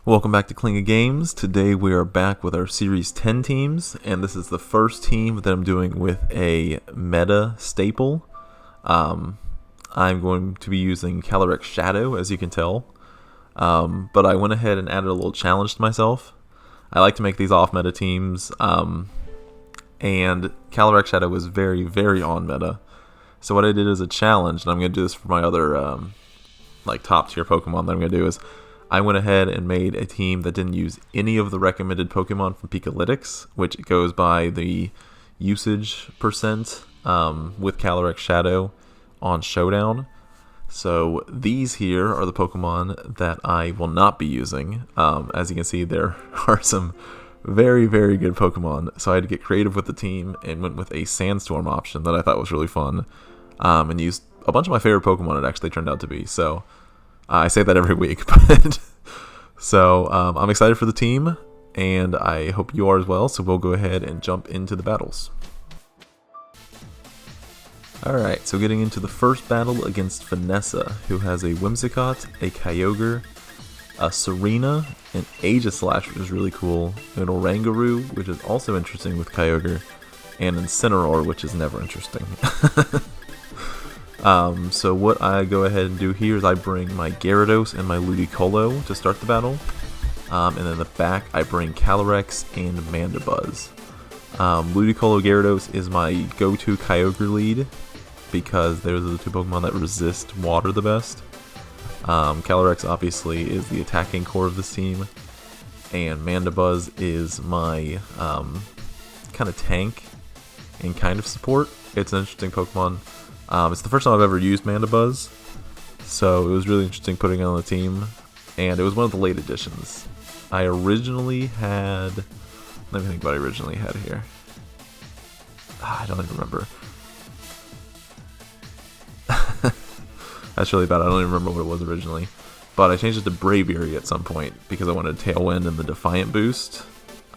Welcome back to Klinga Games. Today we are back with our Series 10 teams, and this is the first team that I'm doing with a meta staple. I'm going to be using Calyrex-Shadow, as you can tell, but I went ahead and added a little challenge to myself. I like to make these off-meta teams, and Calyrex-Shadow was very, very on-meta. So what I did as a challenge, and I'm going to do this for my other top-tier Pokemon that I'm going to do, is I went ahead and made a team that didn't use any of the recommended Pokemon from Calyrex, which goes by the usage percent with Calyrex-Shadow on Showdown. So these here are the Pokemon that I will not be using. As you can see, there are some very, very good Pokemon. So I had to get creative with the team and went with a Sandstorm option that I thought was really fun, and used a bunch of my favorite Pokemon it actually turned out to be. So I say that every week, but so I'm excited for the team, and I hope you are as well, so we'll go ahead and jump into the battles. Alright, so getting into the first battle against Vanessa, who has a Whimsicott, a Kyogre, a Serena, an Aegislash, which is really cool, an Oranguru, which is also interesting with Kyogre, and Incineroar, which is never interesting. So what I go ahead and do here is I bring my Gyarados and my Ludicolo to start the battle. And then in the back I bring Calyrex and Mandibuzz. Ludicolo Gyarados is my go-to Kyogre lead because those are the two Pokemon that resist water the best. Calyrex obviously is the attacking core of this team, and Mandibuzz is my kind of tank and kind of support. It's an interesting Pokemon. It's the first time I've ever used Mandibuzz, so it was really interesting putting it on the team, and it was one of the late additions. I originally had, let me think what I originally had here. I don't even remember. That's really bad, I don't even remember what it was originally. But I changed it to Braviary at some point, because I wanted Tailwind and the Defiant boost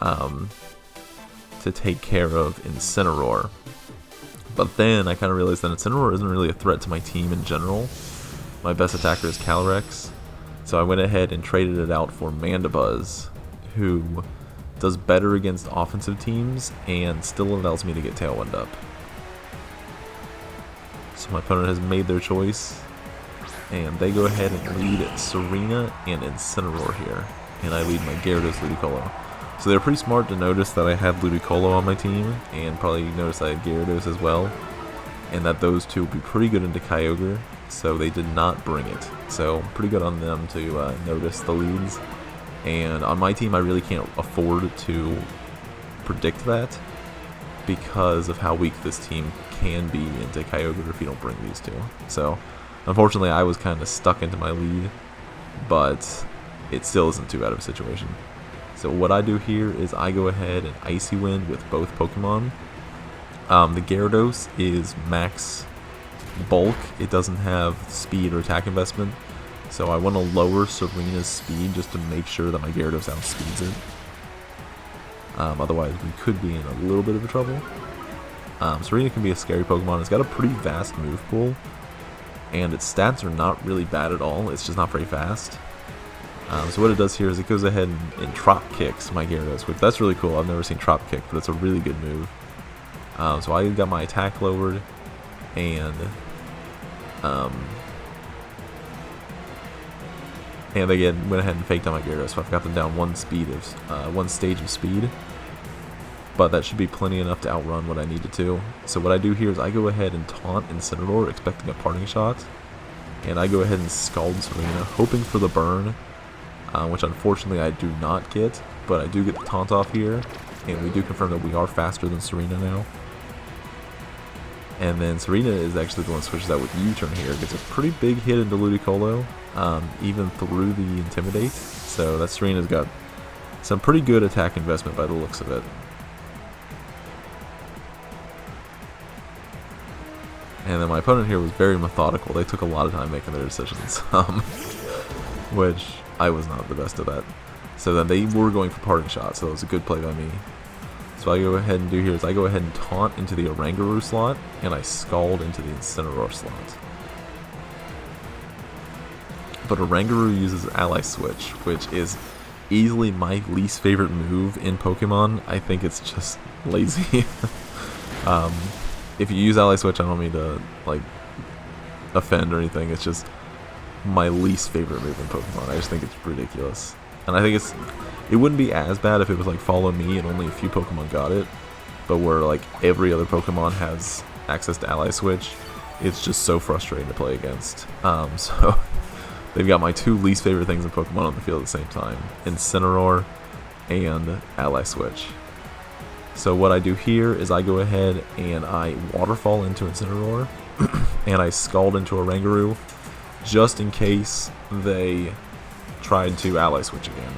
to take care of Incineroar. But then I kind of realized that Incineroar isn't really a threat to my team in general. My best attacker is Calyrex. So I went ahead and traded it out for Mandibuzz, who does better against offensive teams and still allows me to get Tailwind up. So my opponent has made their choice, and they go ahead and lead Serena and Incineroar here. And I lead my Gyarados Ludicolo. So they're pretty smart to notice that I had Ludicolo on my team, and probably noticed I had Gyarados as well, and that those two would be pretty good into Kyogre, so they did not bring it. So pretty good on them to notice the leads, and on my team I really can't afford to predict that because of how weak this team can be into Kyogre if you don't bring these two. So unfortunately I was kind of stuck into my lead, but it still isn't too bad of a situation. So what I do here is I go ahead and Icy Wind with both Pokemon. The Gyarados is max bulk. It doesn't have speed or attack investment. So I want to lower Serena's speed just to make sure that my Gyarados outspeeds it. Otherwise we could be in a little bit of trouble. Serena can be a scary Pokemon. It's got a pretty vast move pool, and its stats are not really bad at all. It's just not very fast. So what it does here is it goes ahead and Trop Kicks my Gyarados, which that's really cool. I've never seen Trop Kick, but it's a really good move. So I got my attack lowered, and again went ahead and faked on my Gyarados, so I've got them down one stage of speed. But that should be plenty enough to outrun what I needed to. So what I do here is I go ahead and taunt Incineroar, expecting a parting shot, and I go ahead and Scald Serena, hoping for the burn. Which unfortunately I do not get, but I do get the taunt off here, and we do confirm that we are faster than Serena now. And then Serena is actually the one that switches out with U-turn here. Gets a pretty big hit into Ludicolo, even through the Intimidate, so that Serena's got some pretty good attack investment by the looks of it. And then my opponent here was very methodical. They took a lot of time making their decisions, which I was not the best of that. So then they were going for parting shots, so it was a good play by me. So I go ahead and do here is I go ahead and taunt into the Oranguru slot, and I Scald into the Incineroar slot. But Oranguru uses Ally Switch, which is easily my least favorite move in Pokemon. I think it's just lazy. If you use Ally Switch, I don't mean to like offend or anything. It's just my least favorite move in Pokemon. I just think it's ridiculous, and I think it wouldn't be as bad if it was like Follow Me and only a few Pokemon got it, but where like every other Pokemon has access to Ally Switch, it's just so frustrating to play against. So they've got my two least favorite things in Pokemon on the field at the same time: Incineroar and Ally Switch. So what I do here is I go ahead and I Waterfall into Incineroar, and I Scald into Oranguru, just in case they tried to Ally Switch again.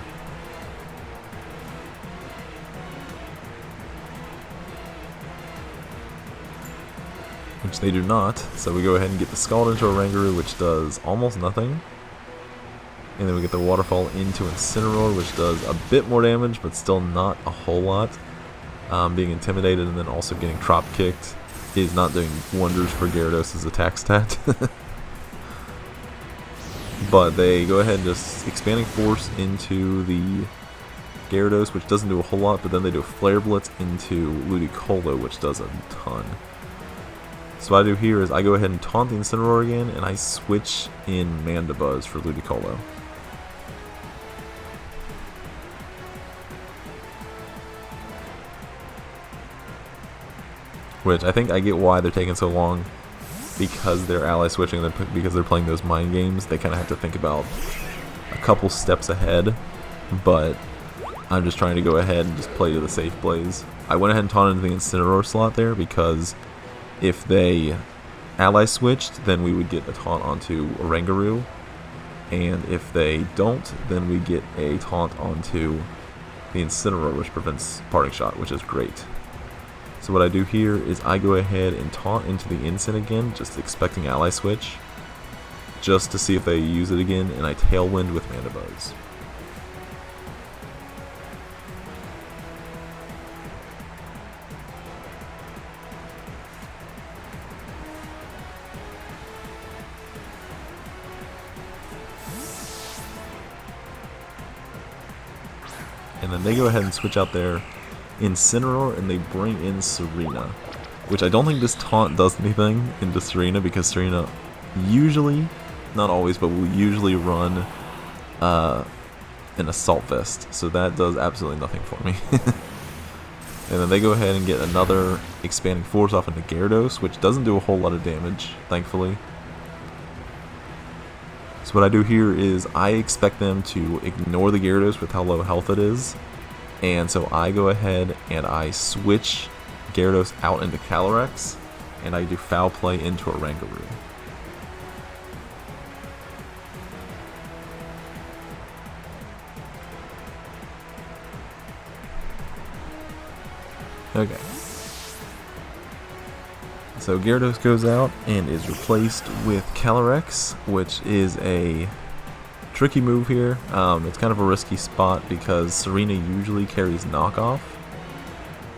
Which they do not, so we go ahead and get the Scald into Oranguru, which does almost nothing. And then we get the Waterfall into Incineroar, which does a bit more damage, but still not a whole lot. Being intimidated and then also getting Drop Kicked is not doing wonders for Gyarados' attack stat. But they go ahead and just Expanding Force into the Gyarados, which doesn't do a whole lot, but then they do a Flare Blitz into Ludicolo, which does a ton. So what I do here is I go ahead and taunt the Incineroar again, and I switch in Mandibuzz for Ludicolo. Which I think I get why they're taking so long, because they're ally switching, because they're playing those mind games. They kind of have to think about a couple steps ahead, but I'm just trying to go ahead and just play to the safe plays. I went ahead and taunted the Incineroar slot there, because if they ally switched, then we would get a taunt onto Oranguru, and if they don't, then we get a taunt onto the Incineroar, which prevents Parting Shot, which is great. So what I do here is I go ahead and taunt into the Incin again, just expecting ally switch, just to see if they use it again, and I Tailwind with Mandibuzz. And then they go ahead and switch out their Incineroar, and they bring in Serena, which I don't think this taunt does anything into Serena, because Serena usually, not always, but will usually run an Assault Vest, so that does absolutely nothing for me. And then they go ahead and get another Expanding Force off into Gyarados, which doesn't do a whole lot of damage, thankfully. So what I do here is I expect them to ignore the Gyarados with how low health it is. And so I go ahead and I switch Gyarados out into Calyrex, and I do Foul Play into Oranguru. Okay. So Gyarados goes out and is replaced with Calyrex, which is a tricky move here. It's kind of a risky spot because Serena usually carries knockoff,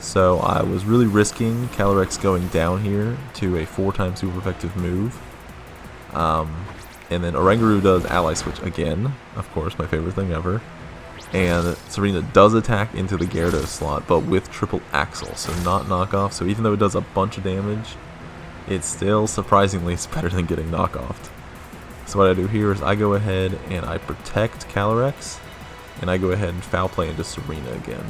so I was really risking Calyrex going down here to a 4-time super effective move. And then Oranguru does ally switch again, of course, my favorite thing ever, and Serena does attack into the Gyarados slot, but with triple Axle, so not knockoff. So even though it does a bunch of damage, it's still surprisingly it's better than getting knockoffed. So what I do here is I go ahead and I protect Calyrex, and I go ahead and Foul Play into Serena again.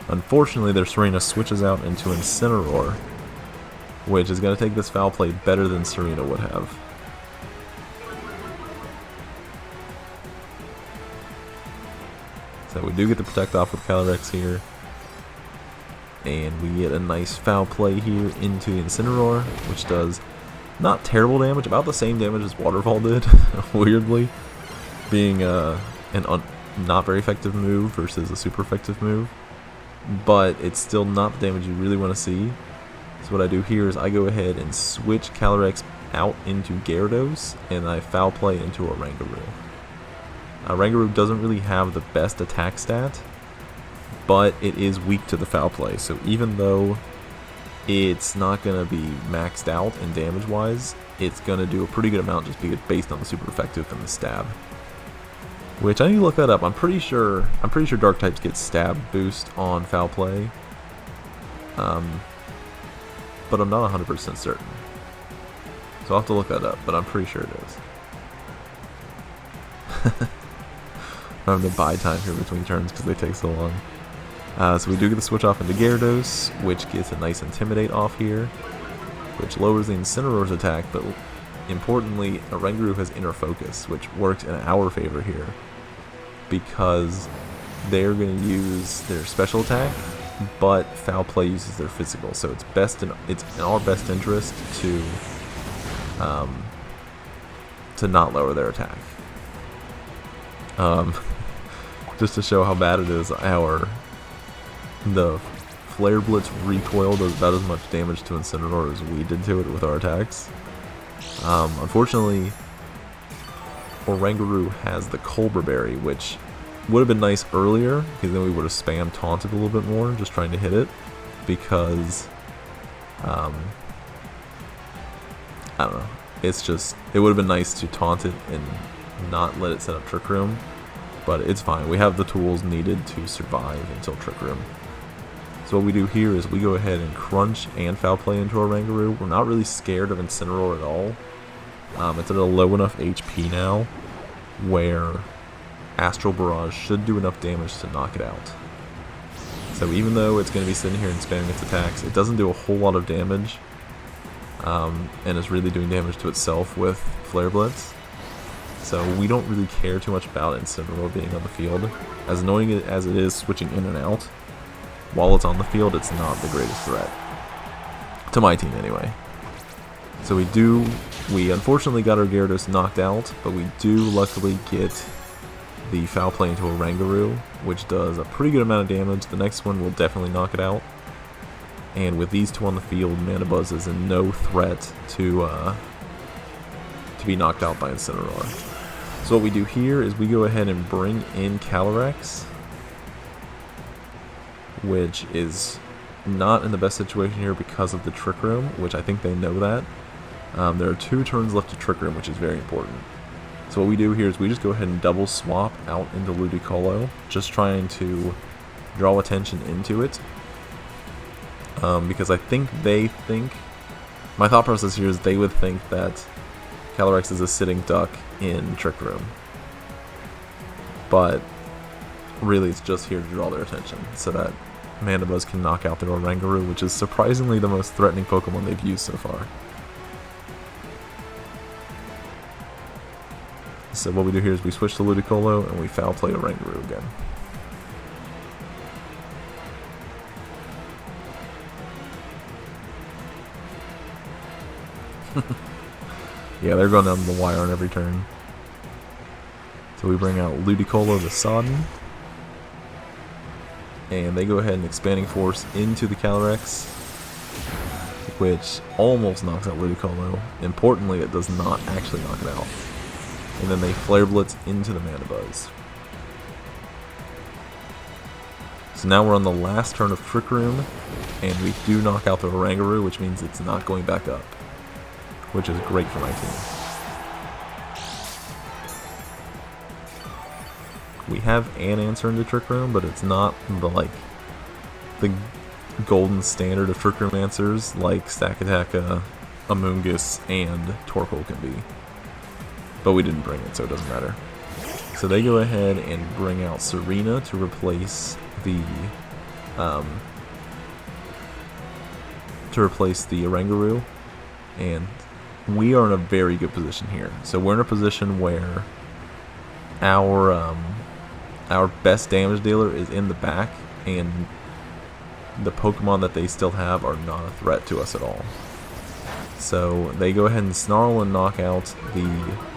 Unfortunately, their Serena switches out into Incineroar, which is going to take this Foul Play better than Serena would have. So we do get the Protect off with Calyrex here. And we get a nice Foul Play here into the Incineroar, which does not terrible damage, about the same damage as Waterfall did, weirdly, being not very effective move versus a super effective move, but it's still not the damage you really want to see. So what I do here is I go ahead and switch Calyrex out into Gyarados, and I Foul Play into Oranguru. Oranguru doesn't really have the best attack stat, but it is weak to the Foul Play, so even though it's not going to be maxed out in damage wise. It's going to do a pretty good amount just because based on the super effective and the stab. Which I need to look that up. I'm pretty sure dark types get stab boost on foul play. But I'm not 100% certain. So I'll have to look that up, but I'm pretty sure it is. I'm having to buy time here between turns because they take so long. So we do get the switch off into Gyarados, which gets a nice Intimidate off here, which lowers the Incineroar's attack, but importantly, Oranguru has Inner Focus, which works in our favor here, because they're going to use their special attack, but foul play uses their physical, so it's in our best interest to not lower their attack. Just to show how bad it is, the Flare Blitz recoil does about as much damage to Incineroar as we did to it with our attacks. Unfortunately, Oranguru has the Cobra Berry, which would have been nice earlier, because then we would have spammed taunted a little bit more, just trying to hit it, because, I don't know, it would have been nice to taunt it and not let it set up Trick Room, but it's fine. We have the tools needed to survive until Trick Room. So what we do here is we go ahead and crunch and foul play into Oranguru. We're not really scared of Incineroar at all. It's at a low enough HP now where Astral Barrage should do enough damage to knock it out. So even though it's going to be sitting here and spamming its attacks, it doesn't do a whole lot of damage, and it's really doing damage to itself with Flare Blitz. So we don't really care too much about Incineroar being on the field. As annoying as it is switching in and out, while it's on the field, it's not the greatest threat. To my team, anyway. So we unfortunately got our Gyarados knocked out, but we do luckily get the foul play into Oranguru, which does a pretty good amount of damage. The next one will definitely knock it out. And with these two on the field, Manabuzz is in no threat to be knocked out by Incineroar. So what we do here is we go ahead and bring in Calyrex, which is not in the best situation here because of the Trick Room, which I think they know that. There are 2 turns left to Trick Room, which is very important. So what we do here is we just go ahead and double swap out into Ludicolo, just trying to draw attention into it. Because I think my thought process here is they would think that Calyrex is a sitting duck in Trick Room. But really it's just here to draw their attention, so that Manabuzz can knock out their Oranguru, which is surprisingly the most threatening Pokemon they've used so far. So what we do here is we switch to Ludicolo and we foul play Oranguru again. Yeah, they're going down the wire on every turn. So we bring out Ludicolo the Sodden, and they go ahead and Expanding Force into the Calyrex, which almost knocks out Ludicolo. Importantly, it does not actually knock it out. And then they Flare Blitz into the Manabuzz. So now we're on the last turn of Trick Room, and we do knock out the Oranguru, which means it's not going back up, which is great for my team. We have an answer into Trick Room, but it's not the golden standard of Trick Room answers like Stakataka, Amoonguss, and Torkoal can be. But we didn't bring it, so it doesn't matter. So they go ahead and bring out Serena to replace the Oranguru, and we are in a very good position here. So we're in a position where our best damage dealer is in the back, and the Pokemon that they still have are not a threat to us at all. So they go ahead and Snarl and knock out the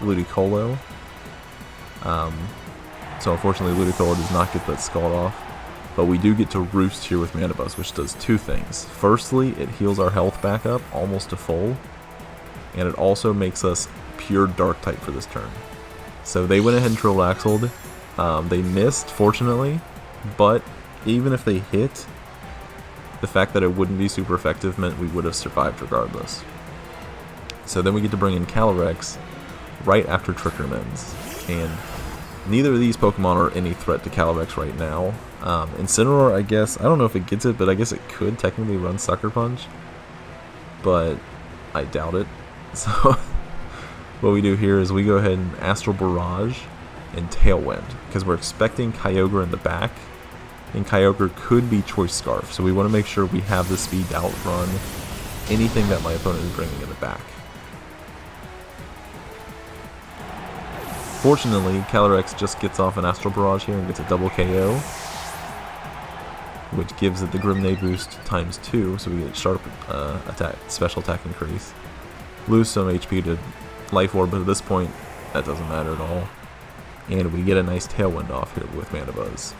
Ludicolo. So unfortunately Ludicolo does not get that Scald off, but we do get to Roost here with Manabuzz, which does 2 things. Firstly, it heals our health back up almost to full, and it also makes us pure Dark type for this turn. So they went ahead and Trill Axled. They missed, fortunately, but even if they hit, the fact that it wouldn't be super effective meant we would have survived regardless. So then we get to bring in Calyrex right after Trickermans, and neither of these Pokemon are any threat to Calyrex right now. Incineroar, I guess, I don't know if it gets it, but I guess it could technically run Sucker Punch, but I doubt it. So what we do here is we go ahead and Astral Barrage and Tailwind, because we're expecting Kyogre in the back, and Kyogre could be Choice Scarf, so we want to make sure we have the speed to outrun anything that my opponent is bringing in the back. Fortunately, Calyrex just gets off an Astral Barrage here and gets a double KO, which gives it the Grenade boost ×2, so we get sharp attack, special attack increase. Lose some HP to Life Orb, but at this point, that doesn't matter at all. And we get a nice Tailwind off here with Mana Buzz.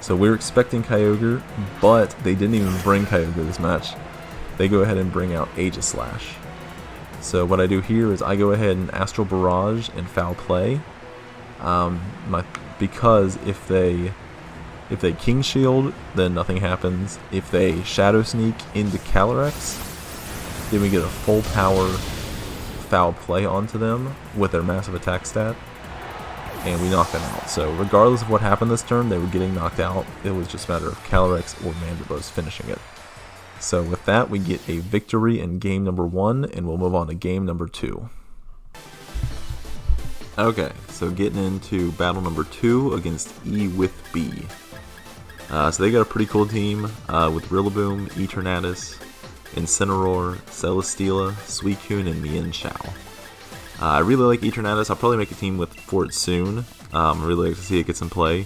So we're expecting Kyogre, but they didn't even bring Kyogre this match. They go ahead and bring out Aegislash. So what I do here is I go ahead and Astral Barrage and Foul Play, because if they King Shield, then nothing happens. If they Shadow Sneak into Calyrex, then we get a full power Foul Play onto them with their massive attack stat, and we knock them out. So regardless of what happened this turn, they were getting knocked out. It was just a matter of Calyrex or Mandibuzz finishing it. So with that, we get a victory in game number 1, and we'll move on to game number 2. Okay, so getting into battle number 2 against E with B. So they got a pretty cool team with Rillaboom, Eternatus, Incineroar, Celesteela, Suicune, and Mienshao. I really like Eternatus. I'll probably make a team for it soon. I really like to see it get some play.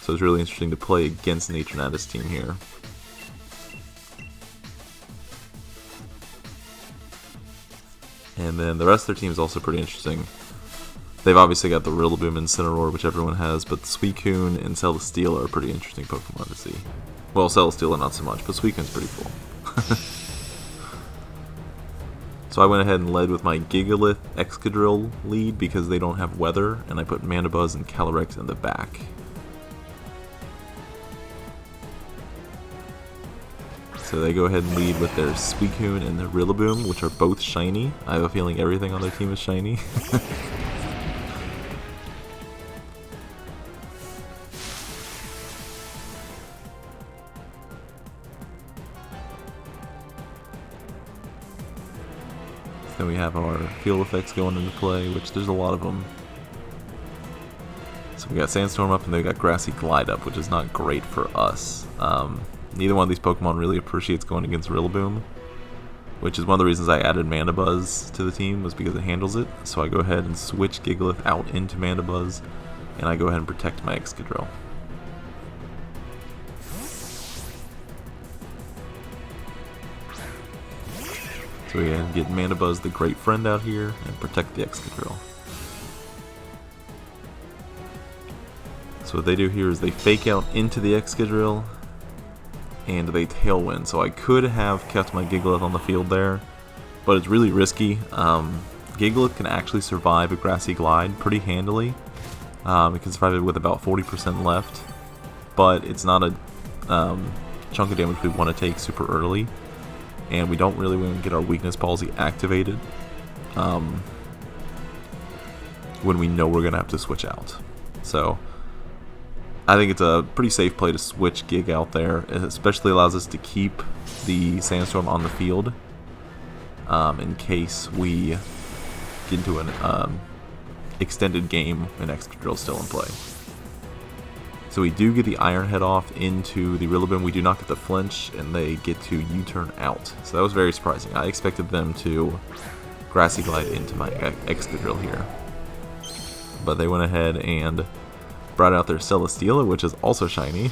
So it's really interesting to play against an Eternatus team here. And then the rest of their team is also pretty interesting. They've obviously got the Rillaboom and Incineroar, which everyone has, but Suicune and Celesteela are pretty interesting Pokemon to see. Well, Celesteela not so much, but Suicune's pretty cool. So I went ahead and led with my Gigalith Excadrill lead because they don't have Weather, and I put Mandibuzz and Calyrex in the back. So they go ahead and lead with their Suicune and their Rillaboom, which are both shiny. I have a feeling everything on their team is shiny. Then we have our field effects going into play, which there's a lot of them. So we got Sandstorm up and they got Grassy Glide up, which is not great for us. Neither one of these Pokemon really appreciates going against Rillaboom, which is one of the reasons I added Mandibuzz to the team, was because it handles it. So I go ahead and switch Gigalith out into Mandibuzz, and I go ahead and protect my Excadrill. So we get Mandibuzz, the Great Friend, out here, and protect the Excadrill. So what they do here is they fake out into the Excadrill, and they Tailwind. So I could have kept my Gigalith on the field there, but it's really risky. Gigalith can actually survive a Grassy Glide pretty handily. It can survive it with about 40% left, but it's not a chunk of damage we want to take super early, and we don't really want to get our Weakness Palsy activated when we know we're going to have to switch out. So I think it's a pretty safe play to switch Gig out there. It especially allows us to keep the Sandstorm on the field in case we get into an extended game and Excadrill's still in play. So we do get the Iron Head off into the Rillaboom. We do not get the flinch, and they get to U-turn out. So that was very surprising. I expected them to Grassy Glide into my Excadrill here, but they went ahead and brought out their Celesteela, which is also shiny.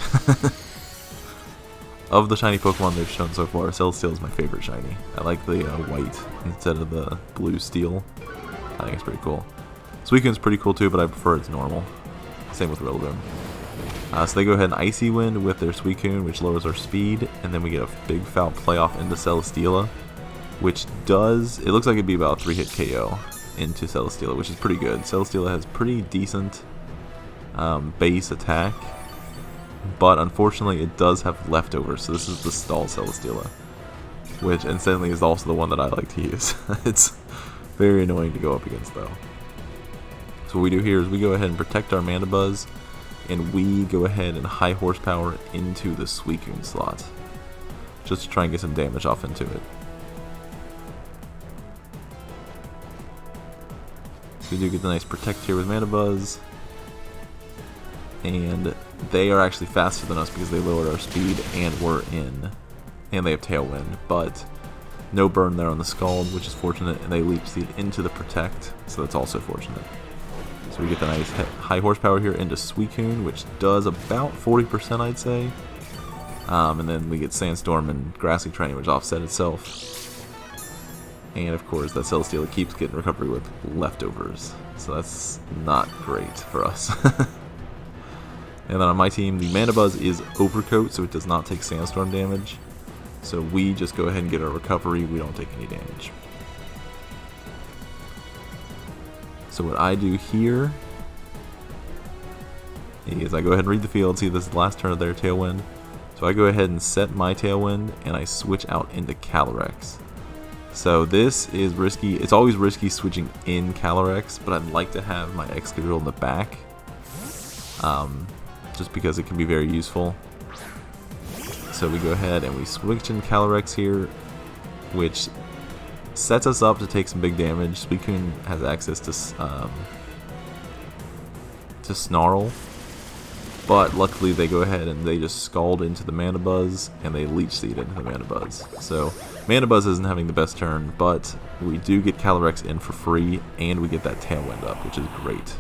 Of the shiny Pokemon they've shown so far, Celesteela is my favorite shiny. I like the white instead of the blue steel. I think it's pretty cool. Suicune's pretty cool too, but I prefer its normal. Same with Rillaboom. So they go ahead and Icy Wind with their Suicune, which lowers our speed, and then we get a big Foul Play off into Celesteela, which does, it looks like it'd be about a 3-hit KO into Celesteela, which is pretty good. Celesteela has pretty decent base attack, but unfortunately it does have leftovers, so this is the stall Celesteela, which incidentally is also the one that I like to use. It's very annoying to go up against though. So what we do here is we go ahead and protect our Mandibuzz, and we go ahead and high horsepower into the Suicune slot, just to try and get some damage off into it. We do get the nice protect here with Mandibuzz, and they are actually faster than us because they lowered our speed and we're in, and they have Tailwind, but no burn there on the Scald, which is fortunate, and they Leech Seed into the protect, so that's also fortunate. So we get the nice high horsepower here into Suicune, which does about 40%, I'd say, and then we get Sandstorm and Grassy Train, which offset itself. And of course, that Celesteela keeps getting recovery with leftovers, so that's not great for us. And then on my team, the Mandibuzz is Overcoat, so it does not take Sandstorm damage. So we just go ahead and get our recovery, we don't take any damage. So what I do here is I go ahead and read the field, see this is the last turn of their Tailwind. So I go ahead and set my Tailwind, and I switch out into Calyrex. So this is risky. It's always risky switching in Calyrex, but I'd like to have my Excadrill in the back, just because it can be very useful. So we go ahead and we switch in Calyrex here, which sets us up to take some big damage. Suicune has access to Snarl, but luckily they go ahead and they just Scald into the Mandibuzz, and they Leech Seed into the Mandibuzz. So Mandibuzz isn't having the best turn, but we do get Calyrex in for free, and we get that Tailwind up, which is great.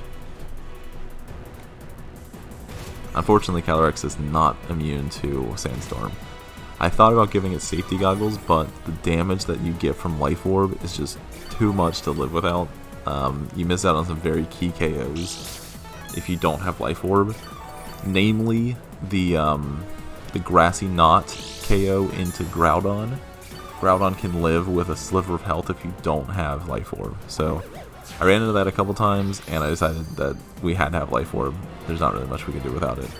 Unfortunately, Calyrex is not immune to Sandstorm. I thought about giving it safety goggles, but the damage that you get from Life Orb is just too much to live without. You miss out on some very key KOs if you don't have Life Orb. Namely, the Grassy Knot KO into Groudon. Groudon can live with a sliver of health if you don't have Life Orb. So I ran into that a couple times, and I decided that we had to have Life Orb. There's not really much we can do without it.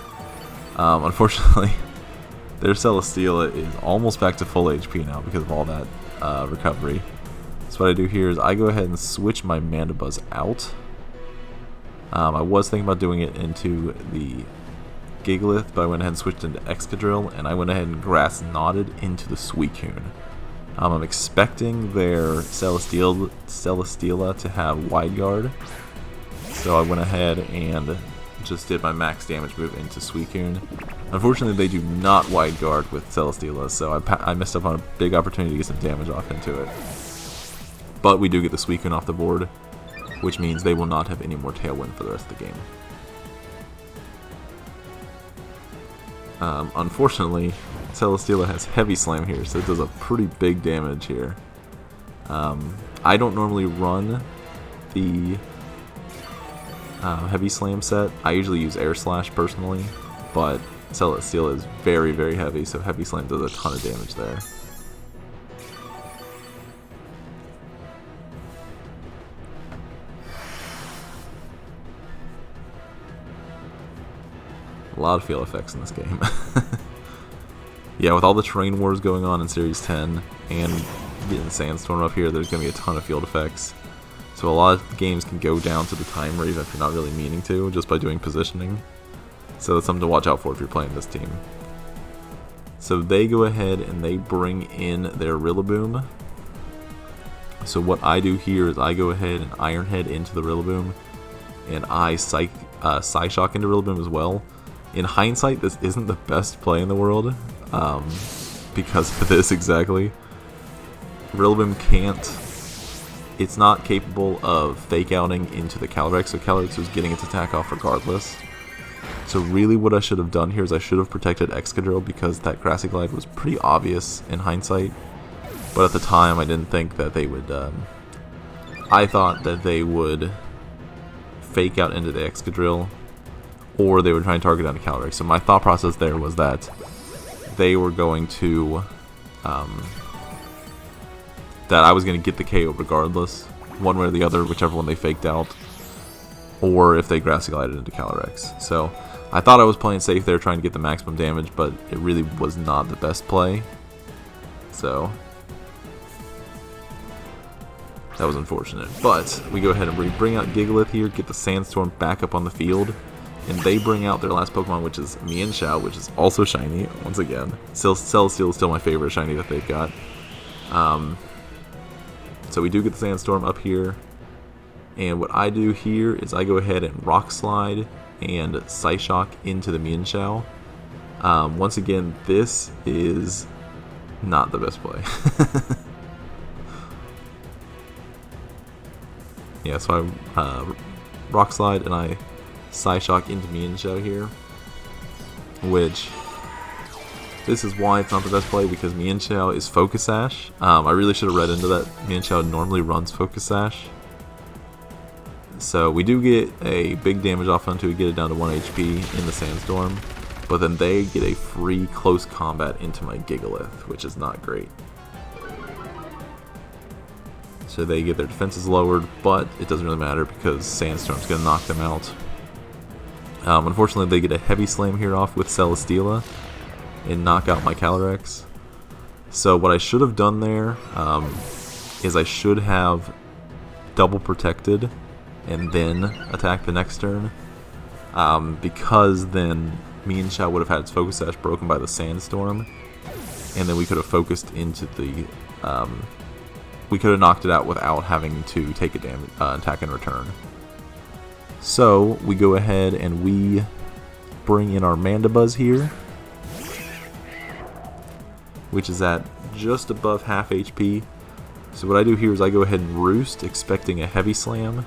Unfortunately, their Celesteela is almost back to full HP now because of all that recovery. So what I do here is I go ahead and switch my Mandibuzz out. I was thinking about doing it into the Gigalith, but I went ahead and switched into Excadrill, and I went ahead and Grass Knotted into the Suicune. I'm expecting their Celesteela to have Wide Guard, so I went ahead and just did my max damage move into Suicune. Unfortunately, they do not Wide Guard with Celesteela, so I missed up on a big opportunity to get some damage off into it. But we do get the Suicune off the board, which means they will not have any more Tailwind for the rest of the game. Unfortunately, Celesteela has Heavy Slam here, so it does a pretty big damage here. I don't normally run the Heavy Slam set. I usually use Air Slash personally, but Celesteela is very, very heavy, so Heavy Slam does a ton of damage there. A lot of field effects in this game. Yeah, with all the terrain wars going on in Series 10 and getting Sandstorm up here, there's going to be a ton of field effects. So a lot of games can go down to the timer even if you're not really meaning to, just by doing positioning. So that's something to watch out for if you're playing this team. So they go ahead and they bring in their Rillaboom. So what I do here is I go ahead and Iron Head into the Rillaboom, and I Psyshock into Rillaboom as well. In hindsight, this isn't the best play in the world, because of this exactly. Rillaboom it's not capable of fake outing into the Calyrex, so Calyrex was getting its attack off regardless. So really what I should have done here is I should have protected Excadrill, because that Grassy Glide was pretty obvious in hindsight. But at the time I didn't think that they would, I thought that they would fake out into the Excadrill, or they would try and target down to Calyrex. So my thought process there was that they were going to, that I was going to get the KO regardless, one way or the other, whichever one they faked out, or if they Grassy Glided into Calyrex. So I thought I was playing safe there, trying to get the maximum damage, but it really was not the best play. So that was unfortunate. But we go ahead and bring out Gigalith here, get the Sandstorm back up on the field, and they bring out their last Pokemon, which is Mienshao, which is also shiny, once again. Celesteela is still my favorite shiny that they've got. So we do get the Sandstorm up here, and what I do here is I go ahead and Rock Slide and Psyshock into the Mienshao. Once again, this is not the best play. Yeah, so I Rock Slide and I Psyshock into Mienshao here, which this is why it's not the best play, because Mienshao is Focus Sash. I really should have read into that. Mienshao normally runs Focus Sash. So we do get a big damage off until we get it down to 1 HP in the Sandstorm, but then they get a free close combat into my Gigalith, which is not great. So they get their defenses lowered, but it doesn't really matter because Sandstorm's going to knock them out. Unfortunately, they get a Heavy Slam here off with Celesteela and knock out my Calyrex. So what I should have done there is I should have double protected and then attack the next turn, because then Mienshao would have had its Focus Sash broken by the Sandstorm, and then we could have focused into the we could have knocked it out without having to take a damage attack in return. So we go ahead and we bring in our Mandibuzz here, which is at just above half HP. So what I do here is I go ahead and Roost, expecting a Heavy Slam,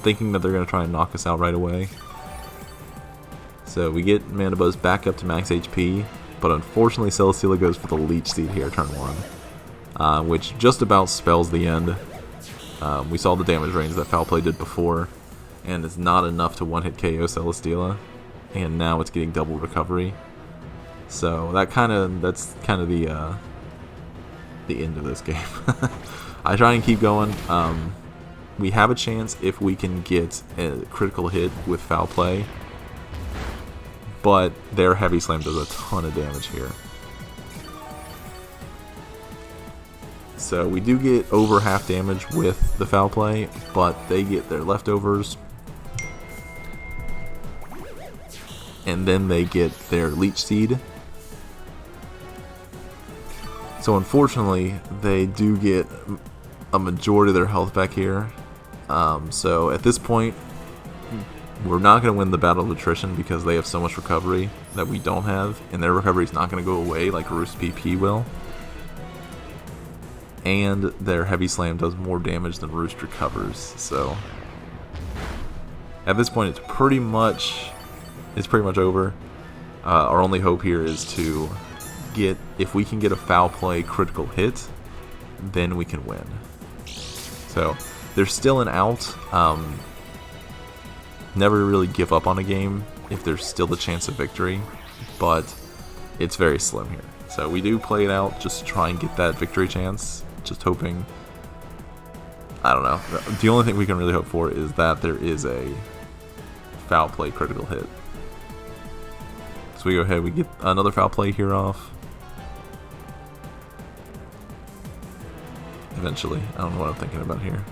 thinking that they're going to try and knock us out right away. So we get Mandibuzz back up to max HP, but unfortunately Celesteela goes for the Leech Seed here turn 1, which just about spells the end. We saw the damage range that Foul Play did before, and it's not enough to one-hit KO Celesteela, and now it's getting double recovery. So that's kind of the end of this game. I try and keep going. We have a chance if we can get a critical hit with Foul Play, but their Heavy Slam does a ton of damage here. So we do get over half damage with the Foul Play, but they get their leftovers, and then they get their Leech Seed. So unfortunately, they do get a majority of their health back here. So at this point, we're not going to win the battle of attrition because they have so much recovery that we don't have, and their recovery is not going to go away like Roost PP will. And their Heavy Slam does more damage than Roost recovers. So at this point, it's pretty much over. Our only hope here is to get, if we can get a Foul Play critical hit, then we can win. So there's still an out. Never really give up on a game if there's still a chance of victory, but it's very slim here. So we do play it out just to try and get that victory chance, just hoping, I don't know, the only thing we can really hope for is that there is a Foul Play critical hit. So we go ahead, we get another Foul Play here off. Eventually. I don't know what I'm thinking about here.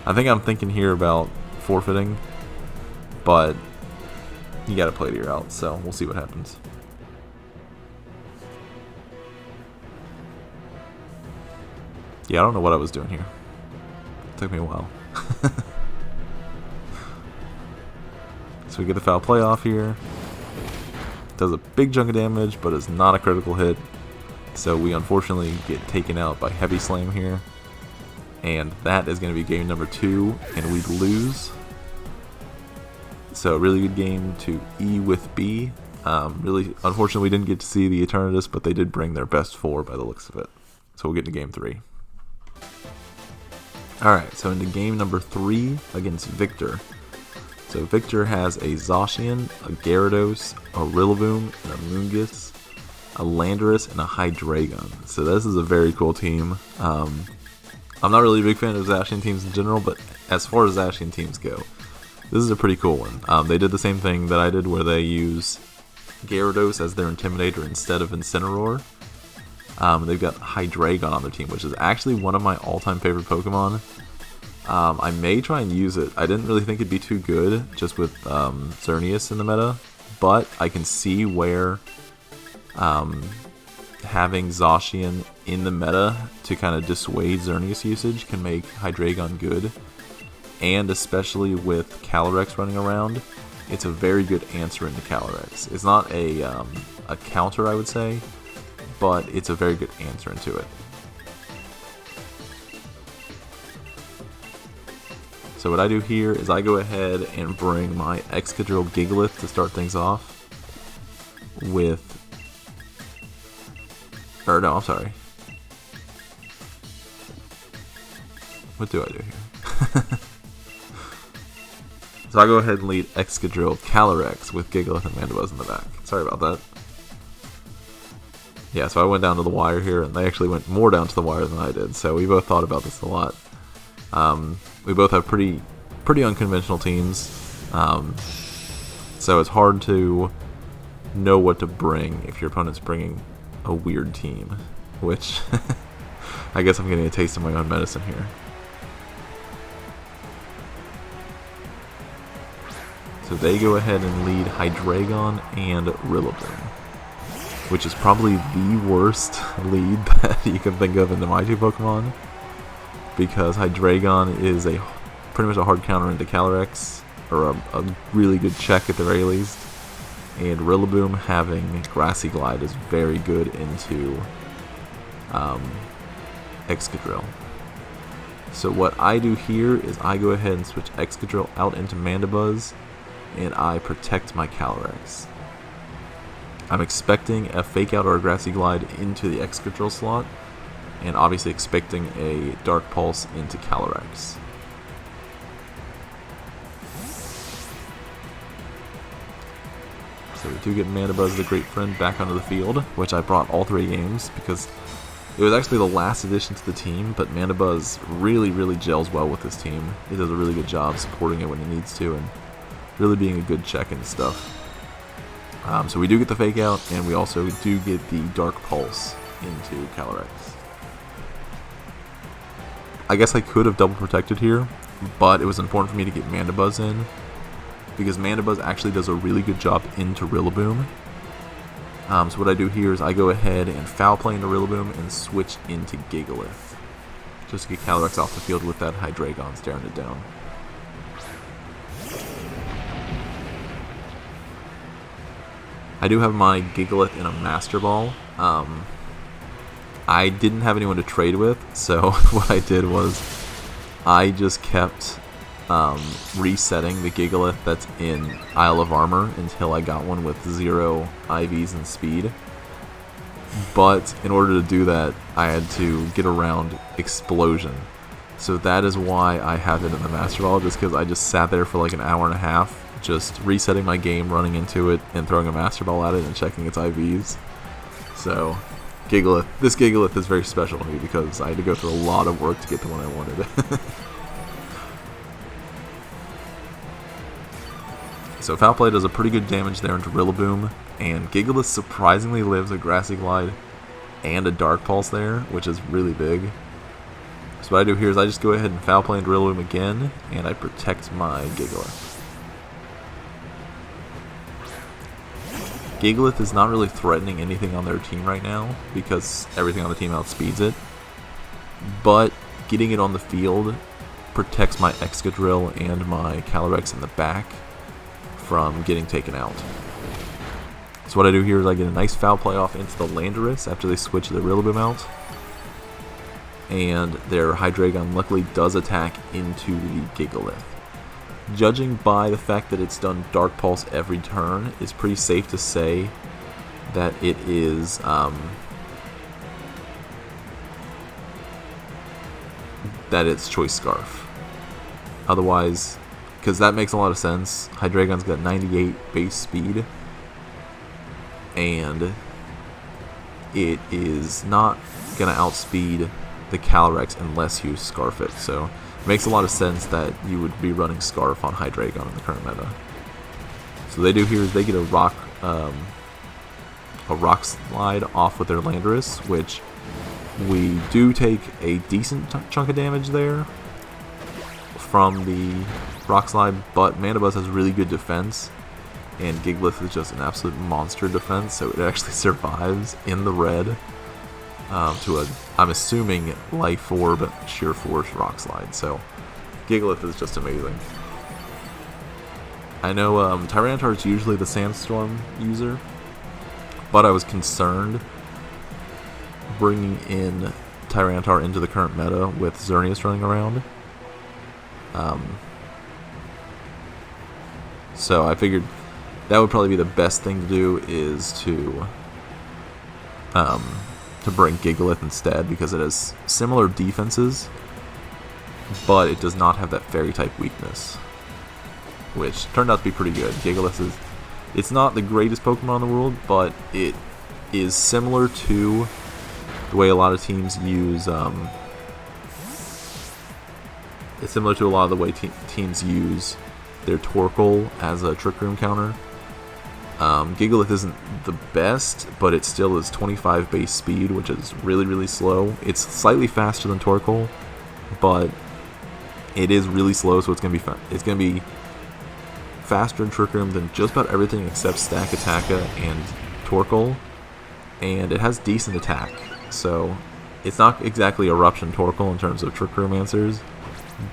I think I'm thinking here about forfeiting, but you gotta play it here out, so we'll see what happens. Yeah, I don't know what I was doing here. It took me a while. So we get the Foul Play off here. Does a big chunk of damage, but it's not a critical hit. So we unfortunately get taken out by Heavy Slam here. And that is going to be game number 2, and we lose. So really good game to E with B. Really, unfortunately, we didn't get to see the Eternatus, but they did bring their best 4 by the looks of it. So we'll get into game 3. Alright, so into game number 3 against Victor. So Victor has a Zacian, a Gyarados, a Rillaboom, and a Moongus, a Landorus, and a Hydreigon. So this is a very cool team. I'm not really a big fan of Zacian teams in general, but as far as Zacian teams go, This is a pretty cool one. They did the same thing that I did, where they use Gyarados as their Intimidator instead of Incineroar. They've got Hydreigon on their team, which is actually one of my all-time favorite Pokemon. I may try and use it. I didn't really think it'd be too good just with Xerneas in the meta, but I can see where having Zacian in the meta to kind of dissuade Xerneas usage can make Hydreigon good. And especially with Calyrex running around, it's a very good answer into Calyrex. It's not a counter, I would say, but it's a very good answer into it. So what I do here is I go ahead and bring my Excadrill Gigalith to start things off with... Or no, I'm sorry. What do I do here? So I go ahead and lead Excadrill Calyrex with Gigalith and Mandibuzz in the back. Sorry about that. Yeah, so I went down to the wire here, and they actually went more down to the wire than I did, so we both thought about this a lot. We both have pretty unconventional teams, so it's hard to know what to bring if your opponent's bringing a weird team, which I guess I'm getting a taste of my own medicine here. So they go ahead and lead Hydreigon and Rillaboom, which is probably the worst lead that you can think of into my two Pokemon, because Hydreigon is pretty much a hard counter into Calyrex, or a really good check at the very least, and Rillaboom having Grassy Glide is very good into Excadrill. So what I do here is I go ahead and switch Excadrill out into Mandibuzz, and I protect my Calyrex. I'm expecting a Fake Out or a Grassy Glide into the Excadrill slot, and obviously expecting a Dark Pulse into Calyrex. So we do get Mandibuzz, the Great Friend, back onto the field, which I brought all 3 games because it was actually the last addition to the team, but Mandibuzz really gels well with this team. He does a really good job supporting it when he needs to, and really being a good check and stuff. So we do get the Fake Out, and we also do get the Dark Pulse into Calyrex. I guess I could have double protected here, but it was important for me to get Mandibuzz in, because Mandibuzz actually does a really good job into Rillaboom. So what I do here is I go ahead and Foul Play into Rillaboom and switch into Gigalith, just to get Calyrex off the field with that Hydreigon staring it down. I do have my Gigalith in a Master Ball. I didn't have anyone to trade with, so what I did was I just kept resetting the Gigalith that's in Isle of Armor until I got one with 0 IVs and speed. But in order to do that, I had to get around Explosion. So that is why I have it in the Master Ball, just because I just sat there for like an hour and a half, just resetting my game, running into it, and throwing a Master Ball at it and checking its IVs. So, Gigalith. This Gigalith is very special to me because I had to go through a lot of work to get the one I wanted. So Foul Play does a pretty good damage there into Rillaboom, and Gigalith surprisingly lives a Grassy Glide and a Dark Pulse there, which is really big. So what I do here is I just go ahead and Foul Play into Rillaboom again, and I protect my Gigalith. Gigalith is not really threatening anything on their team right now, because everything on the team outspeeds it, but getting it on the field protects my Excadrill and my Calyrex in the back from getting taken out. So what I do here is I get a nice Foul Play off into the Landorus after they switch the Rillaboom out, and their Hydreigon luckily does attack into the Gigalith. Judging by the fact that it's done Dark Pulse every turn, it's pretty safe to say that it is that it's Choice Scarf. Otherwise, because that makes a lot of sense, Hydreigon's got 98 base speed, and it is not going to outspeed the Calyrex unless you Scarf it. So it makes a lot of sense that you would be running Scarf on Hydreigon in the current meta. So what they do here is they get a rock slide off with their Landorus, which we do take a decent chunk of damage there from the rock slide, but Mandibuzz has really good defense, and Gigalith is just an absolute monster defense, so it actually survives in the red to a, I'm assuming, Life Orb, Sheer Force, Rock Slide. So Gigalith is just amazing. I know Tyranitar is usually the Sandstorm user, but I was concerned bringing in Tyranitar into the current meta with Xerneas running around. So I figured that would probably be the best thing to do, is to bring Gigalith instead, because it has similar defenses, but it does not have that Fairy type weakness, which turned out to be pretty good. Gigalith it's not the greatest Pokemon in the world, but it is similar to the way a lot of teams use it's similar to a lot of the way teams use their Torkoal as a Trick Room counter. Gigalith isn't the best, but it still is 25 base speed, which is really, really slow. It's slightly faster than Torkoal, but it is really slow, so it's gonna be faster in Trick Room than just about everything except Stack Attacka and Torkoal, and it has decent attack. So it's not exactly Eruption Torkoal in terms of Trick Room answers,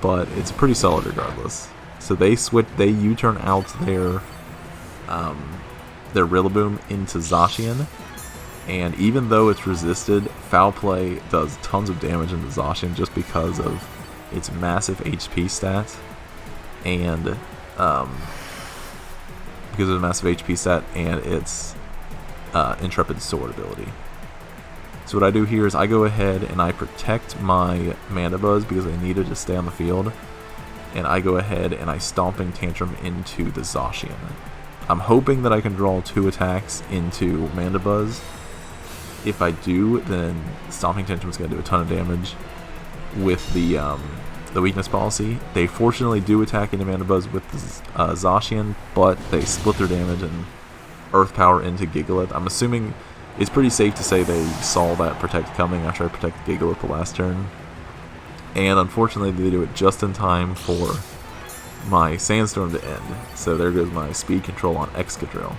but it's pretty solid regardless. So they U-turn out their Rillaboom into Zacian, and even though it's resisted, Foul Play does tons of damage into Zacian just because of its massive HP stat, and its Intrepid Sword ability. So what I do here is I go ahead and I protect my Mandibuzz because I need it to stay on the field, and I go ahead and I Stomping Tantrum into the Zacian. I'm hoping that I can draw 2 attacks into Mandibuzz. If I do, then Stomping Tantrum is going to do a ton of damage with the weakness policy. They fortunately do attack into Mandibuzz with the Zacian, but they split their damage and Earth Power into Gigalith. I'm assuming it's pretty safe to say they saw that Protect coming after I protect Gigalith the last turn. And unfortunately, they do it just in time for my Sandstorm to end. So there goes my speed control on Excadrill.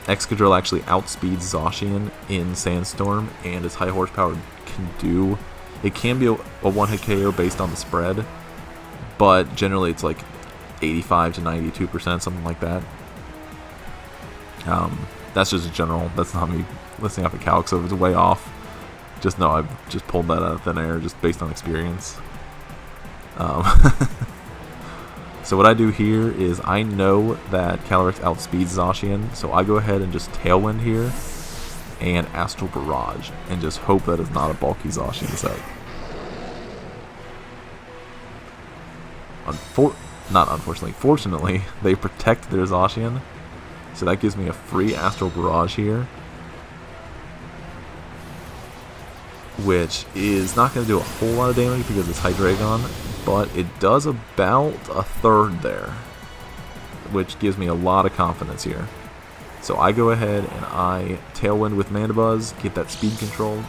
Excadrill actually outspeeds Zacian in Sandstorm, and its high horsepower can be a one-hit KO based on the spread, but generally it's like 85 to 92%, something like that. That's just a general, that's not me listing off a calc, so if it's way off, just know I've just pulled that out of thin air just based on experience. So what I do here is I know that Calyrex outspeeds Zacian, so I go ahead and just Tailwind here and Astral Barrage, and just hope that it's not a bulky Zacian set. Fortunately, they protect their Zacian, so that gives me a free Astral Barrage here, which is not going to do a whole lot of damage because it's Hydreigon, but it does about a third there, which gives me a lot of confidence here. So I go ahead and I Tailwind with Mandibuzz, get that speed control.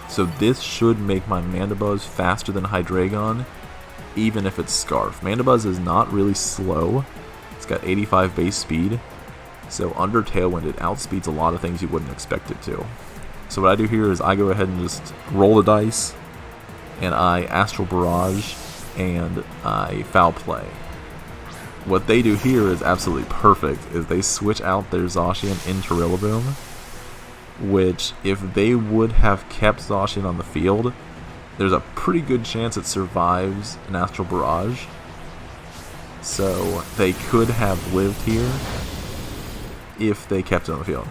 So this should make my Mandibuzz faster than Hydreigon, even if it's Scarf. Mandibuzz is not really slow. It's got 85 base speed, so under Tailwind it outspeeds a lot of things you wouldn't expect it to. So what I do here is I go ahead and just roll the dice, and I Astral Barrage, and I Foul Play. What they do here is absolutely perfect, is they switch out their Zacian into Rillaboom, which if they would have kept Zacian on the field, there's a pretty good chance it survives an Astral Barrage. So they could have lived here if they kept it on the field.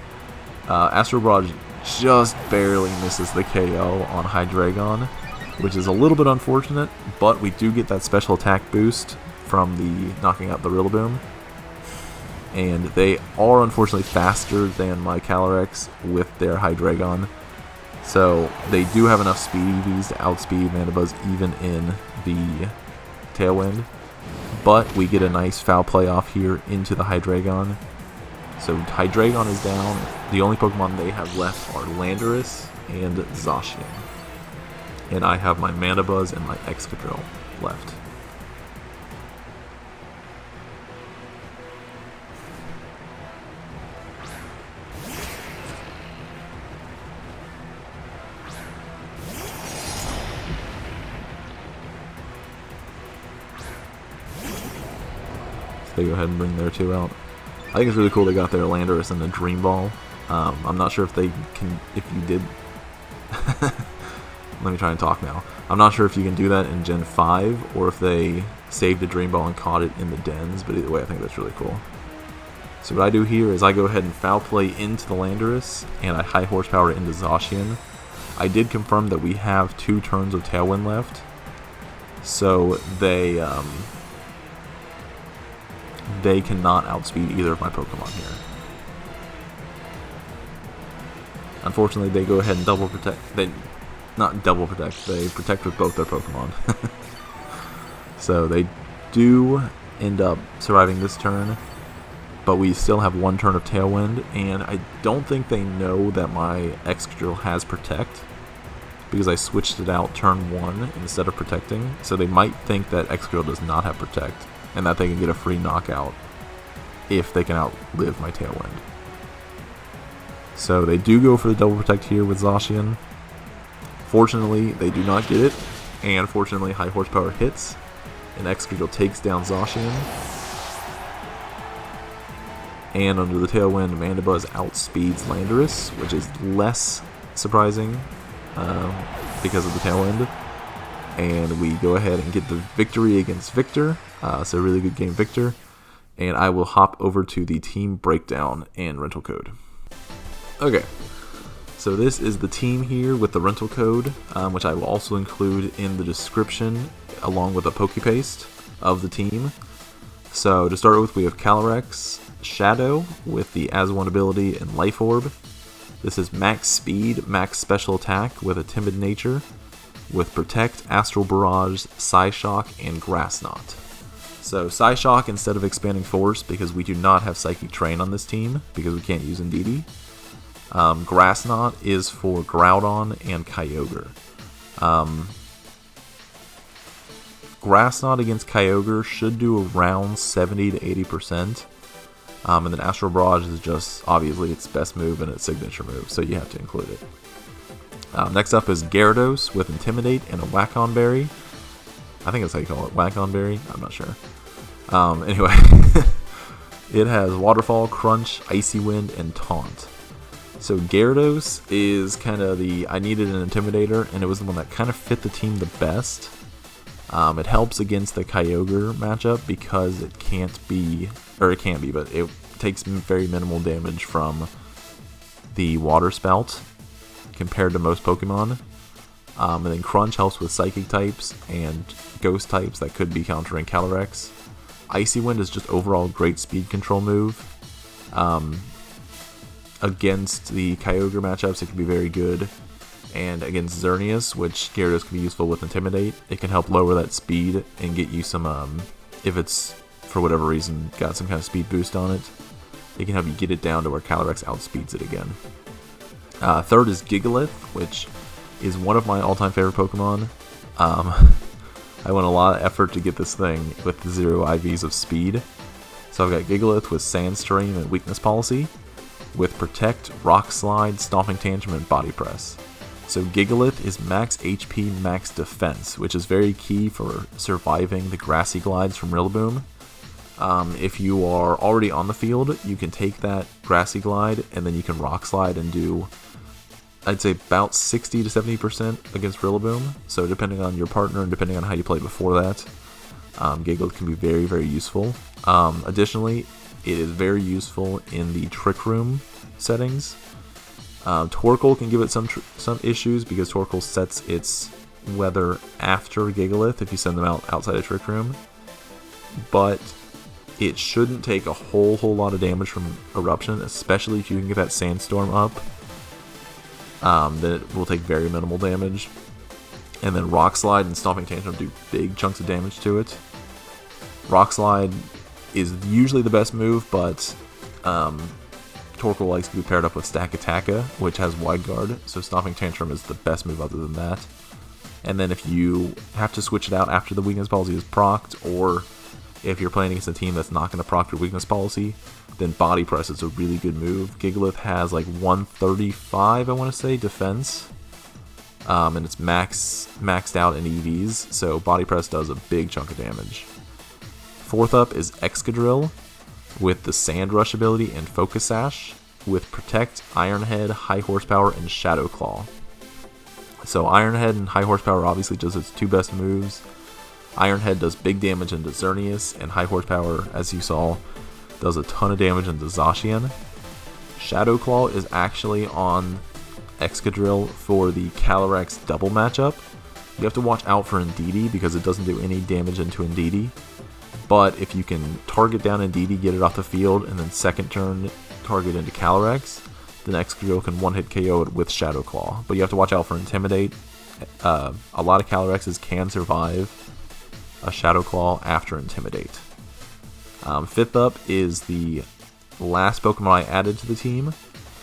Astral Barrage just barely misses the KO on Hydreigon, which is a little bit unfortunate, but we do get that special attack boost from the knocking out the Rillaboom, and they are unfortunately faster than my Calyrex with their Hydreigon, So they do have enough speed EVs to outspeed Mandibuzz even in the Tailwind. But we get a nice foul play off here into the Hydreigon. So Hydreigon is down. The only Pokemon they have left are Landorus and Zacian. And I have my Mandibuzz and my Excadrill left. They go ahead and bring their two out. I think it's really cool they got their Landorus and the Dream Ball. I'm not sure if they can, if you did. Let me try and talk now. I'm not sure if you can do that in Gen 5 or if they saved a Dream Ball and caught it in the dens, but either way, I think that's really cool. So what I do here is I go ahead and foul play into the Landorus and I high horsepower into Zacian. I did confirm that we have 2 turns of Tailwind left, so they cannot outspeed either of my Pokemon here. Unfortunately, they go ahead and double protect. Not double protect, they protect with both their Pokemon. So they do end up surviving this turn, but we still have 1 turn of Tailwind, and I don't think they know that my Excadrill has Protect, because I switched it out turn 1 instead of protecting, so they might think that Excadrill does not have Protect, and that they can get a free knockout if they can outlive my Tailwind. So they do go for the double protect here with Zacian. Fortunately, they do not get it, and fortunately high horsepower hits, and Excadrill takes down Zacian. And under the Tailwind, Mandibuzz outspeeds Landorus, which is less surprising because of the Tailwind. And we go ahead and get the victory against Victor. So really good game, Victor. And I will hop over to the team breakdown and rental code. Okay, so this is the team here with the rental code, which I will also include in the description along with a Pokepaste of the team. So to start with, we have Calyrex Shadow with the As One ability and Life Orb. This is max speed, max special attack with a timid nature, with Protect, Astral Barrage, Psyshock, and Grass Knot. So Psyshock instead of Expanding Force, because we do not have Psychic Terrain on this team, because we can't use Indeedee. Grass Knot is for Groudon and Kyogre. Grass Knot against Kyogre should do around 70 to 80%. And then Astral Barrage is just obviously its best move and its signature move, so you have to include it. Next up is Gyarados with Intimidate and a Whack-On Berry. I think that's how you call it, Whack-On Berry. I'm not sure. Anyway, it has Waterfall, Crunch, Icy Wind, and Taunt. So Gyarados is kind of I needed an Intimidator, and it was the one that kind of fit the team the best. It helps against the Kyogre matchup because it can be, but it takes very minimal damage from the Water Spout compared to most Pokemon. And then Crunch helps with Psychic types and Ghost types that could be countering Calyrex. Icy Wind is just overall great speed control move. Against the Kyogre matchups, it can be very good. And against Xerneas, which Gyarados can be useful with Intimidate, it can help lower that speed and get you some, if it's, for whatever reason, got some kind of speed boost on it, it can help you get it down to where Calyrex outspeeds it again. Third is Gigalith, which is one of my all-time favorite Pokemon. I went a lot of effort to get this thing with the 0 IVs of speed. So I've got Gigalith with Sandstream and Weakness Policy, with Protect, Rock Slide, Stomping Tantrum, and Body Press. So Gigalith is max HP, max defense, which is very key for surviving the Grassy Glides from Rillaboom. If you are already on the field, you can take that Grassy Glide and then you can Rock Slide and do, I'd say, about 60 to 70% against Rillaboom. So depending on your partner and depending on how you played before that, Gigalith can be very, very useful. Additionally, it is very useful in the Trick Room settings. Torkoal can give it some issues because Torkoal sets its weather after Gigalith if you send them outside a Trick Room. But it shouldn't take a whole lot of damage from Eruption, especially if you can get that Sandstorm up. then it will take very minimal damage. And then Rock Slide and Stomping Tantrum do big chunks of damage to it. Rock Slide is usually the best move, but Torkoal likes to be paired up with Stack Attacka, which has Wide Guard, so Stomping Tantrum is the best move other than that. And then if you have to switch it out after the Weakness Policy is procced, or if you're playing against a team that's not going to proc your Weakness Policy, then Body Press is a really good move. Gigalith has like 135, I want to say, defense. And it's maxed out in EVs, so Body Press does a big chunk of damage. Fourth up is Excadrill with the Sand Rush ability and Focus Sash with Protect, Iron Head, High Horsepower, and Shadow Claw. So Iron Head and High Horsepower obviously just its two best moves. Iron Head does big damage into Xerneas, and High Horsepower, as you saw, does a ton of damage into Zacian. Shadow Claw is actually on Excadrill for the Calyrex double matchup. You have to watch out for Indeedee because it doesn't do any damage into Indeedee. But if you can target down Indeedee, get it off the field, and then second turn target into Calyrex, then Excadrill can one-hit KO it with Shadow Claw. But you have to watch out for Intimidate. A lot of Calyrexes can survive a Shadow Claw after Intimidate. Fifth up is the last Pokemon I added to the team.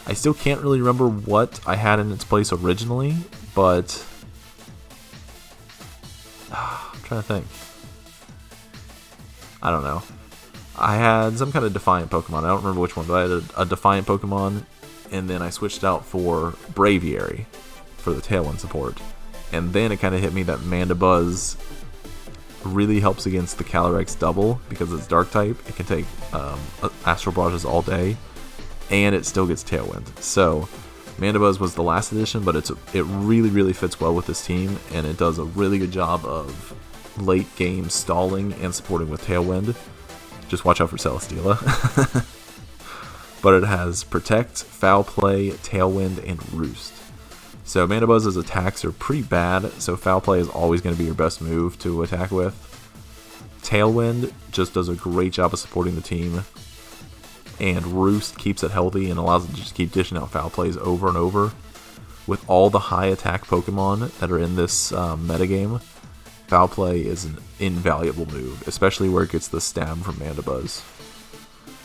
I still can't really remember what I had in its place originally, but I'm trying to think. I don't know. I had some kind of Defiant Pokemon. I don't remember which one, but I had a Defiant Pokemon, and then I switched out for Braviary for the Tailwind support. And then it kind of hit me that Mandibuzz really helps against the Calyrex double because it's Dark type. It can take Astral Barrages all day, and it still gets Tailwind. So Mandibuzz was the last edition, but it really fits well with this team, and it does a really good job of late game stalling and supporting with Tailwind. Just watch out for Celesteela. But it has Protect, Foul Play, Tailwind, and Roost. So Mandibuzz's attacks are pretty bad, so Foul Play is always going to be your best move to attack with. Tailwind just does a great job of supporting the team, and Roost keeps it healthy and allows it to just keep dishing out Foul Plays over and over. With all the high attack Pokemon that are in this metagame, Foul Play is an invaluable move, especially where it gets the stab from Mandibuzz.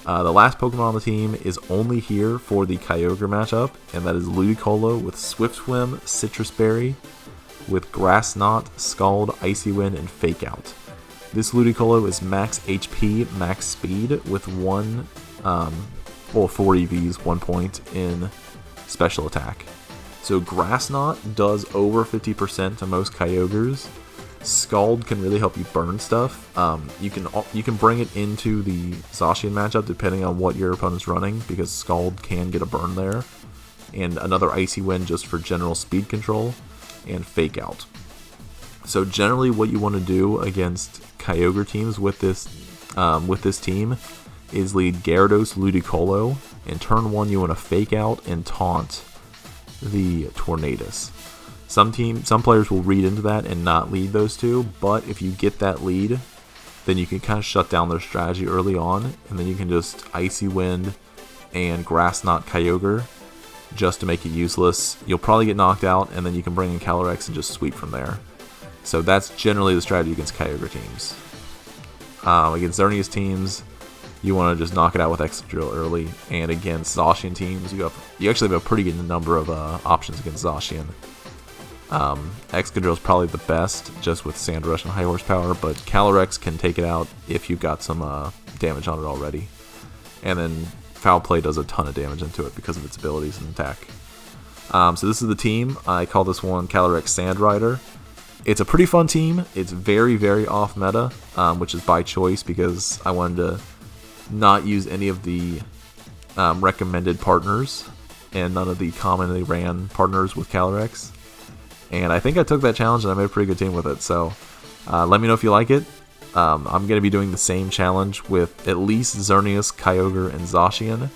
The last Pokemon on the team is only here for the Kyogre matchup, and that is Ludicolo with Swift Swim, Citrus Berry, with Grass Knot, Scald, Icy Wind, and Fake Out. This Ludicolo is max HP, max speed, with 4 EVs, 1 point in special attack. So Grass Knot does over 50% to most Kyogres. Scald can really help you burn stuff. You can bring it into the Zacian matchup depending on what your opponent's running, because Scald can get a burn there. And another Icy Wind just for general speed control, and Fake Out. So generally what you want to do against Kyogre teams with this team is lead Gyarados, Ludicolo, and turn 1 you want to Fake Out and taunt the Tornadus. Some players will read into that and not lead those two, but if you get that lead, then you can kind of shut down their strategy early on, and then you can just Icy Wind and Grass Knot Kyogre just to make it useless. You'll probably get knocked out, and then you can bring in Calyrex and just sweep from there. So that's generally the strategy against Kyogre teams. Against Xerneas teams, you want to just knock it out with Excadrill early, and against Zacian teams, you actually have a pretty good number of options against Zacian. Excadrill is probably the best, just with Sand Rush and High Horsepower, but Calyrex can take it out if you've got some damage on it already. And then Foul Play does a ton of damage into it because of its abilities and attack. So this is the team. I call this one Calyrex-Sand Rider. It's a pretty fun team. It's very off meta, which is by choice because I wanted to not use any of the recommended partners and none of the commonly ran partners with Calyrex. And I think I took that challenge and I made a pretty good team with it. So let me know if you like it. I'm going to be doing the same challenge with at least Xerneas, Kyogre, and Zacian,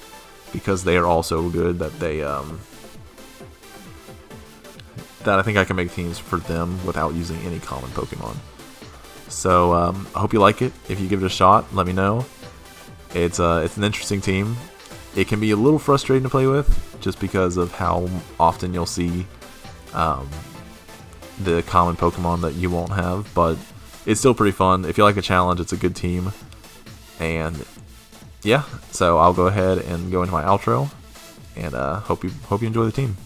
because they are all so good that I think I can make teams for them without using any common Pokemon. So I hope you like it. If you give it a shot, let me know. It's an interesting team, it can be a little frustrating to play with just because of how often you'll see the common Pokemon that you won't have, but it's still pretty fun. If you like a challenge, it's a good team. And yeah, so I'll go ahead and go into my outro, and hope you enjoy the team.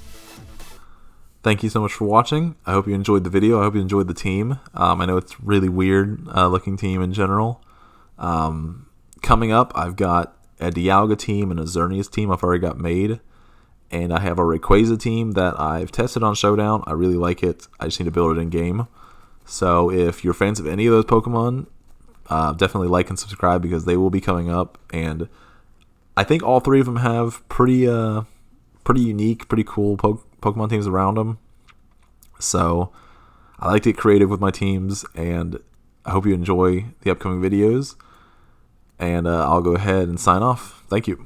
Thank you so much for watching. I hope you enjoyed the video. I hope you enjoyed the team. I know it's really weird looking team in general. Coming up, I've got a Dialga team and a Xerneas team I've already got made. And I have a Rayquaza team that I've tested on Showdown. I really like it. I just need to build it in-game. So if you're fans of any of those Pokemon, definitely like and subscribe because they will be coming up. And I think all three of them have pretty unique, pretty cool Pokemon teams around them. So I like to get creative with my teams, and I hope you enjoy the upcoming videos. And I'll go ahead and sign off. Thank you.